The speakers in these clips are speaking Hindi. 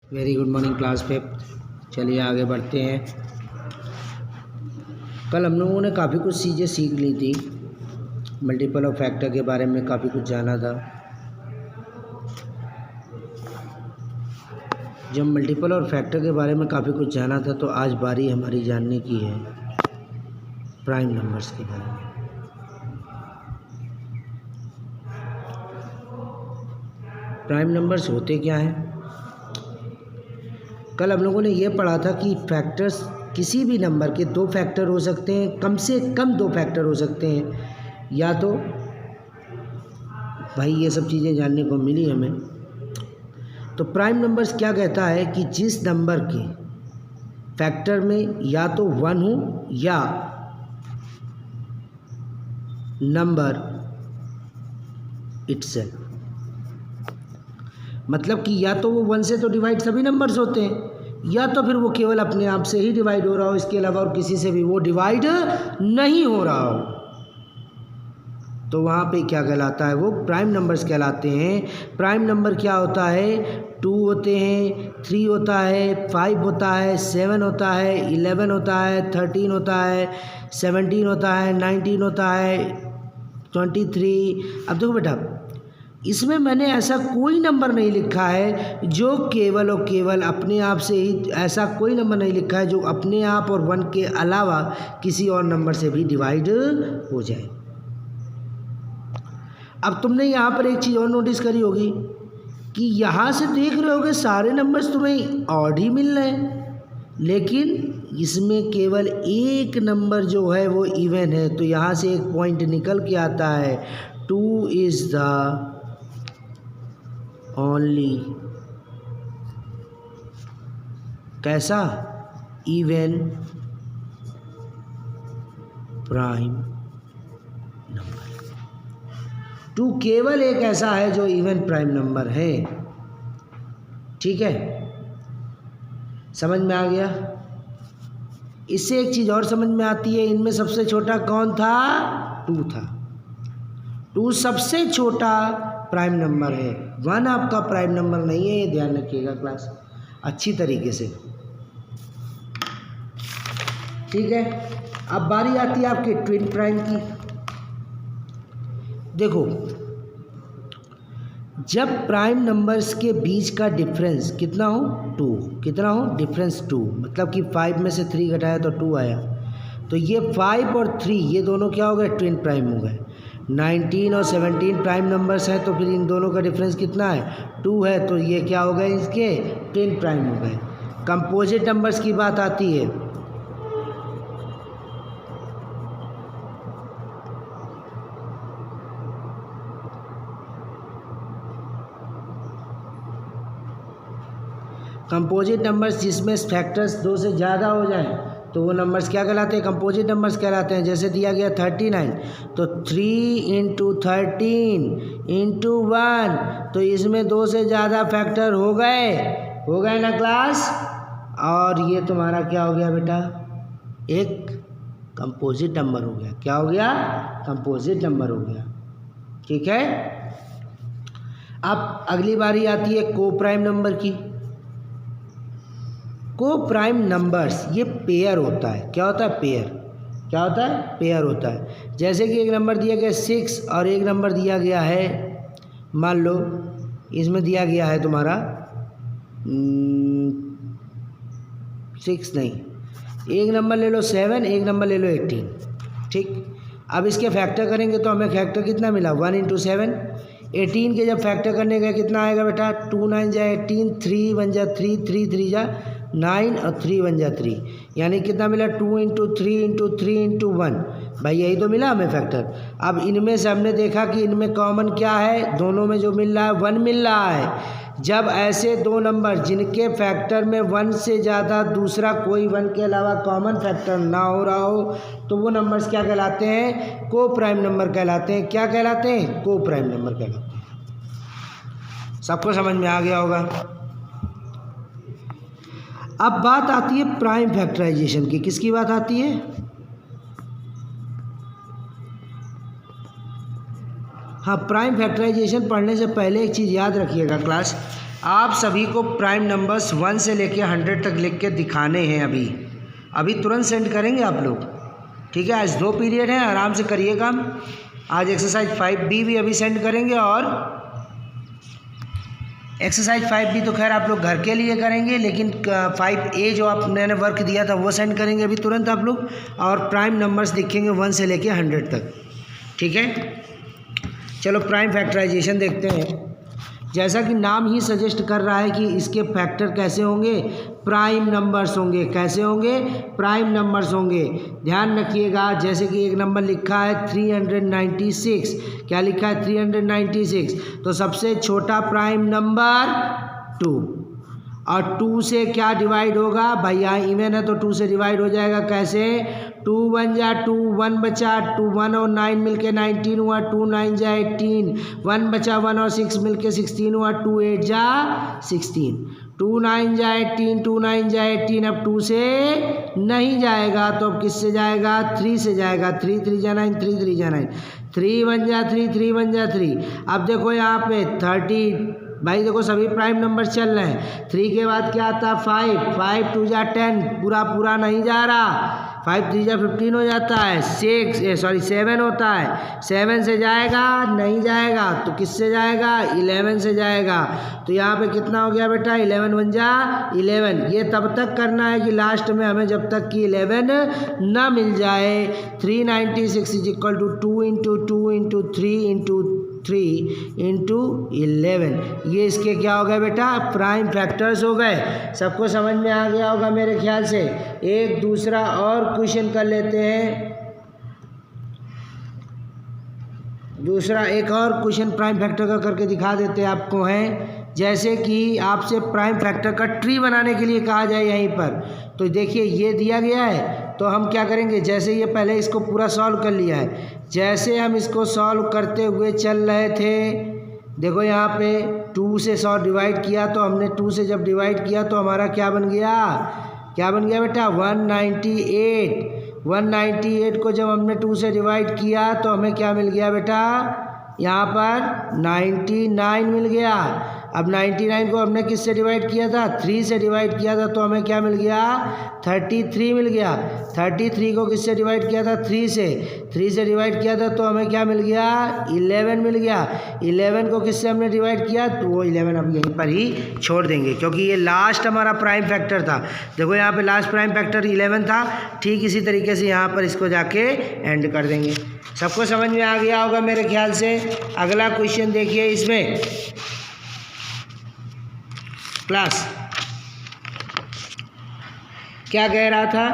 Very good morning class 5। चलिए आगे बढ़ते हैं। कल हम लोगों ने काफ़ी कुछ चीज़ें सीख ली थी, मल्टीपल और फैक्टर के बारे में काफ़ी कुछ जाना था। जब मल्टीपल और फैक्टर के बारे में काफ़ी कुछ जाना था तो आज बारी हमारी जानने की है प्राइम नंबर्स के बारे में। प्राइम नंबर्स होते क्या हैं? कल हम लोगों ने ये पढ़ा था कि फैक्टर्स किसी भी नंबर के दो फैक्टर हो सकते हैं, कम से कम दो फैक्टर हो सकते हैं, या तो भाई ये सब चीज़ें जानने को मिली हमें। तो प्राइम नंबर्स क्या कहता है कि जिस नंबर के फैक्टर में या तो 1 हो या नंबर इटसेल्फ, मतलब कि या तो वो 1 से तो डिवाइड सभी नंबर्स होते हैं, या तो फिर वो केवल अपने आप से ही डिवाइड हो रहा हो, इसके अलावा और किसी से भी वो डिवाइड नहीं हो रहा हो, तो वहाँ पे क्या कहलाता है? वो प्राइम नंबर्स कहलाते हैं। प्राइम नंबर क्या होता है? 2 होते हैं, 3 होता है, 5 होता है, 7 होता है, 11 होता है, 13 होता है, 17 होता है, 19 होता है, 23। अब देखो बेटा, इसमें मैंने ऐसा कोई नंबर नहीं लिखा है जो केवल और केवल अपने आप से ही, ऐसा कोई नंबर नहीं लिखा है जो अपने आप और 1 के अलावा किसी और नंबर से भी डिवाइड हो जाए। अब तुमने यहाँ पर एक चीज़ और नोटिस करी होगी कि यहाँ से देख रहे होगे सारे नंबर्स तुम्हें ऑड ही मिल रहे हैं, लेकिन इसमें केवल एक नंबर जो है वो इवन है। तो यहाँ से एक पॉइंट निकल के आता है, 2 इज़ द ओनली कैसा इवन प्राइम नंबर। 2 केवल एक ऐसा है जो इवन प्राइम नंबर है। ठीक है, समझ में आ गया? इससे एक चीज़ और समझ में आती है, इनमें सबसे छोटा कौन था? 2 था। 2 सबसे छोटा प्राइम नंबर है, 1 आपका प्राइम नंबर नहीं है, ये ध्यान रखिएगा क्लास अच्छी तरीके से। ठीक है, अब बारी आती है आपके ट्विन प्राइम की। देखो, जब प्राइम नंबर्स के बीच का डिफरेंस कितना हो? 2। कितना हो? डिफरेंस 2, मतलब कि 5 में से 3 घटाया तो 2 आया। तो ये 5 और 3 ये दोनों क्या हो गए? ट्विन प्राइम हो गए। 19 और 17 प्राइम नंबर्स हैं, तो फिर इन दोनों का डिफरेंस कितना है? 2 है, तो ये क्या हो गए? इसके ट्विन प्राइम हो गए। कंपोजिट नंबर्स की बात आती है, कंपोजिट नंबर्स जिसमें फैक्टर्स 2 से ज़्यादा हो जाएं तो वो नंबर्स क्या कहलाते हैं? कंपोजिट नंबर्स कहलाते हैं। जैसे दिया गया 39, तो 3 × 13 × 1, तो इसमें 2 से ज़्यादा फैक्टर हो गए ना क्लास? और ये तुम्हारा क्या हो गया बेटा? एक कंपोजिट नंबर हो गया। क्या हो गया? कंपोजिट नंबर हो गया। ठीक है, अब अगली बारी आती है को प्राइम नंबर की। को प्राइम नंबर्स ये पेयर होता है। क्या होता है? पेयर। क्या होता है? पेयर होता है। जैसे कि एक नंबर दिया गया 6 और एक नंबर दिया गया है, मान लो इसमें दिया गया है तुम्हारा 6 नहीं, एक नंबर ले लो 7, एक नंबर ले लो 18। ठीक, अब इसके फैक्टर करेंगे तो हमें फैक्टर कितना मिला? 1 × 7। 18 के जब फैक्टर करने का कितना आएगा बेटा? 2 9 जा 18, 3 1 जा 3, 3 3 जा 9 और 3 1 जा 3, यानी कितना मिला? 2 × 3 × 3 × 1। भाई यही तो मिला हमें फैक्टर। अब इनमें से हमने देखा कि इनमें कॉमन क्या है? दोनों में जो मिल रहा है 1 मिल रहा है। जब ऐसे दो नंबर जिनके फैक्टर में 1 से ज़्यादा दूसरा कोई 1 के अलावा कॉमन फैक्टर ना हो रहा हो तो वो नंबर्स क्या कहलाते हैं? को प्राइम नंबर कहलाते हैं। क्या कहलाते हैं? को प्राइम नंबर कहलाते हैं। सबको समझ में आ गया होगा। अब बात आती है प्राइम फैक्टराइजेशन की। किसकी बात आती है? हाँ, प्राइम फैक्टराइजेशन पढ़ने से पहले एक चीज़ याद रखिएगा क्लास, आप सभी को प्राइम नंबर्स 1 से लेके 100 तक लिख के दिखाने हैं। अभी तुरंत सेंड करेंगे आप लोग, ठीक है। आज 2 पीरियड हैं, आराम से करिए काम। आज एक्सरसाइज 5B भी अभी सेंड करेंगे और एक्सरसाइज 5B तो खैर आप लोग घर के लिए करेंगे, लेकिन 5A जो आप मैंने वर्क दिया था वो सेंड करेंगे अभी तुरंत आप लोग। और प्राइम नंबर्स दिखेंगे 1 से लेके 100 तक, ठीक है। चलो प्राइम फैक्टराइजेशन देखते हैं। जैसा कि नाम ही सजेस्ट कर रहा है कि इसके फैक्टर कैसे होंगे, प्राइम नंबर्स होंगे। कैसे होंगे? प्राइम नंबर्स होंगे। ध्यान रखिएगा, जैसे कि एक नंबर लिखा है 396। क्या लिखा है? 396। तो सबसे छोटा प्राइम नंबर 2, और 2 से क्या डिवाइड होगा भाई? यहाँ इवन है तो 2 से डिवाइड हो जाएगा। कैसे? 2 1 जा 2, 1 बचा, 2 1 और 9 मिलके 19 हुआ, 2 9 जा 18, 1 बचा, 1 और 6 मिलके 16 हुआ, 2 8 जा 16, 2 9 जा 18, 2 9 जा 18। अब 2 से नहीं जाएगा तो अब किससे जाएगा? 3 से जाएगा। 3 3 जा 9, 3 3 जा 9, 3 1 जा 3, 3 1 जा 3। अब देखो यहाँ पे 30, भाई देखो सभी प्राइम नंबर चल रहे हैं। 3 के बाद क्या आता है? 5, 5 2 जा 10, पूरा नहीं जा रहा। 5 3 जा 15 हो जाता है। 7 होता है। 7 से जाएगा? नहीं जाएगा। तो किससे जाएगा? 11 से जाएगा। तो यहाँ पे कितना हो गया बेटा? 11 1 जा 11। ये तब तक करना है कि लास्ट में हमें जब तक कि 11 ना मिल जाए। 396 is equal to 2 into 2 into 3 into 3 into 11। ये इसके क्या हो गए बेटा? प्राइम फैक्टर्स हो गए। सबको समझ में आ गया होगा मेरे ख्याल से। एक दूसरा और क्वेश्चन कर लेते हैं। दूसरा एक और क्वेश्चन प्राइम फैक्टर का करके दिखा देते हैं आपको। है जैसे कि आपसे प्राइम फैक्टर का ट्री बनाने के लिए कहा जाए यहीं पर, तो देखिए ये दिया गया है। तो हम क्या करेंगे? जैसे ये पहले इसको पूरा सॉल्व कर लिया है, जैसे हम इसको सॉल्व करते हुए चल रहे थे, देखो यहाँ पे 2 से 100 डिवाइड किया, तो हमने 2 से जब डिवाइड किया तो हमारा क्या बन गया? क्या बन गया बेटा? 198। 198 को जब हमने 2 से डिवाइड किया तो हमें क्या मिल गया बेटा? यहाँ पर 99 मिल गया। अब 99 को हमने किससे डिवाइड किया था? 3 से डिवाइड किया था, तो हमें क्या मिल गया? 33 मिल गया। 33 को किससे डिवाइड किया था? 3 से। 3 से डिवाइड किया था तो हमें क्या मिल गया? 11 मिल गया। 11 को किससे हमने डिवाइड किया? तो वो 11 हम यहीं पर ही छोड़ देंगे, क्योंकि ये लास्ट हमारा प्राइम फैक्टर था। देखो यहाँ पे लास्ट प्राइम फैक्टर 11 था। ठीक इसी तरीके से यहाँ पर इसको जाके एंड कर देंगे। सबको समझ में आ गया होगा मेरे ख्याल से। अगला क्वेश्चन देखिए इसमें। क्लास क्या कह रहा था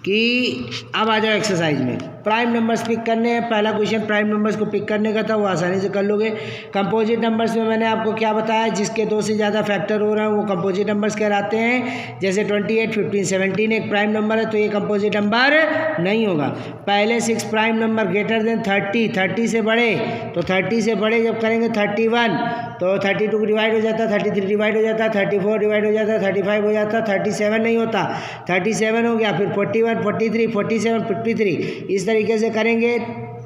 कि अब आ जाओ एक्सरसाइज में। प्राइम नंबर्स पिक करने हैं। पहला क्वेश्चन प्राइम नंबर्स को पिक करने का था, वो आसानी से कर लोगे। कंपोजिट नंबर्स में मैंने आपको क्या बताया? जिसके 2 से ज़्यादा फैक्टर हो रहे हैं वो कंपोजिट नंबर्स कहलाते हैं। जैसे 28 15 17 एक प्राइम नंबर है, तो ये कंपोजिट नंबर नहीं होगा। पहले 6 प्राइम नंबर ग्रेटर देन 30, 30 से बड़े, तो 30 से बड़े जब करेंगे 31, तो 32 डिवाइड हो जाता है, 33 डिवाइड हो जाता है, 34 डिवाइड हो जाता है, 35 हो जाता है, 37 नहीं होता, 37 हो गया, फिर 41 43 47 53। इस तरीके से करेंगे।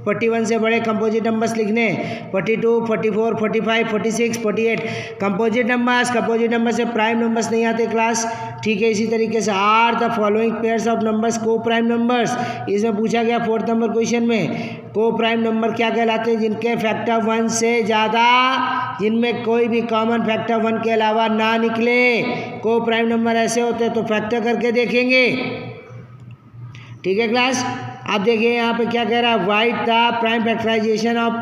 41 से बड़े कंपोजिट नंबर्स लिखने, 42 44 45 46 48 कंपोजिट नंबर से प्राइम नंबर्स नहीं आते क्लास, ठीक है। इसी तरीके से are the following pairs of numbers को प्राइम नंबर्स, इसमें पूछा गया 4th नंबर क्वेश्चन में। को प्राइम नंबर क्या कहलाते हैं? जिनके फैक्टर 1 से ज़्यादा, जिनमें कोई भी कॉमन फैक्टर 1 के अलावा ना निकले, को प्राइम नंबर ऐसे होते हैं। तो फैक्टर करके देखेंगे, ठीक है क्लास। आप देखिए यहाँ पे क्या कह रहा है? Write the prime factorization of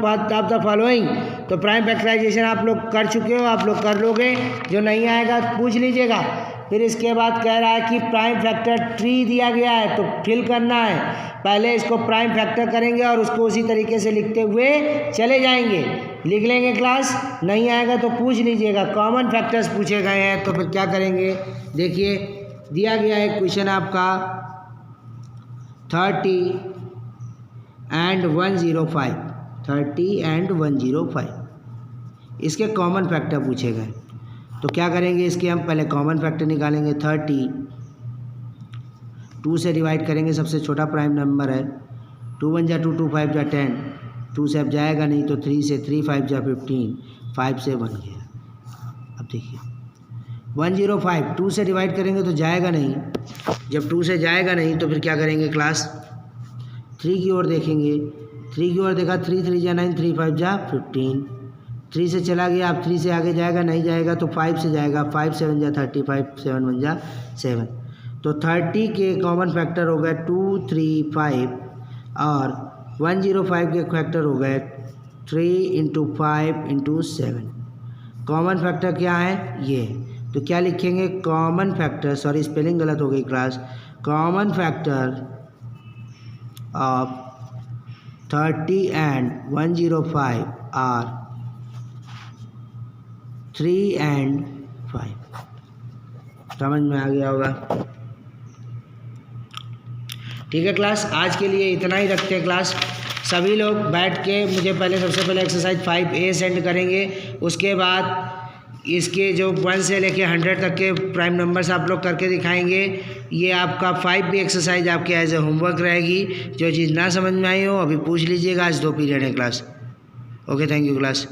the following. तो प्राइम फैक्टराइजेशन आप लोग कर चुके हो, आप लोग कर लोगे। जो नहीं आएगा पूछ लीजिएगा। फिर इसके बाद कह रहा है कि प्राइम फैक्टर ट्री दिया गया है, तो फिल करना है। पहले इसको प्राइम फैक्टर करेंगे और उसको उसी तरीके से लिखते हुए चले जाएंगे। लिख लेंगे क्लास। नहीं आएगा तो पूछ लीजिएगा। कॉमन फैक्टर्स पूछे गए हैं, तो फिर क्या करेंगे? देखिए दिया गया है क्वेश्चन आपका 30 and 105, 30 and 105 इसके कॉमन फैक्टर पूछे गए। तो क्या करेंगे? इसके हम पहले कॉमन फैक्टर निकालेंगे। 30 2 से डिवाइड करेंगे, सबसे छोटा प्राइम नंबर है। 2 1 जा 2, 2 5 जा 10, 2 से अब जाएगा नहीं, तो 3 से 3 5 जा 15, 5 से 1 गया। देखिए 105 2 से डिवाइड करेंगे तो जाएगा नहीं, जब 2 से जाएगा नहीं तो फिर क्या करेंगे क्लास 3 की ओर देखेंगे, 3 की ओर देखा 3 3 जा 9 3 5 जा 15, 3 से चला गया, अब 3 से आगे जाएगा नहीं जाएगा तो 5 से जाएगा, 5 7 जा 35 7 1 जा 7, तो 30 के कॉमन फैक्टर हो गए 2 3 5 और 105 के फैक्टर हो गए 3 × 5 × 7। कॉमन फैक्टर क्या है ये, तो क्या लिखेंगे कॉमन फैक्टर, सॉरी स्पेलिंग गलत हो गई class, common factor of 30 and 105 are 3 and 5। समझ में आ गया होगा। ठीक है क्लास, आज के लिए इतना ही रखते हैं क्लास। सभी लोग बैठ के मुझे सबसे पहले एक्सरसाइज 5A सेंड करेंगे, उसके बाद इसके जो 1 से लेके 100 तक के प्राइम नंबर्स आप लोग करके दिखाएंगे। ये आपका 5B एक्सरसाइज आपके एज ए होमवर्क रहेगी। जो चीज़ ना समझ में आई हो अभी पूछ लीजिएगा, आज 2 पीरियड है class. Okay, thank you class.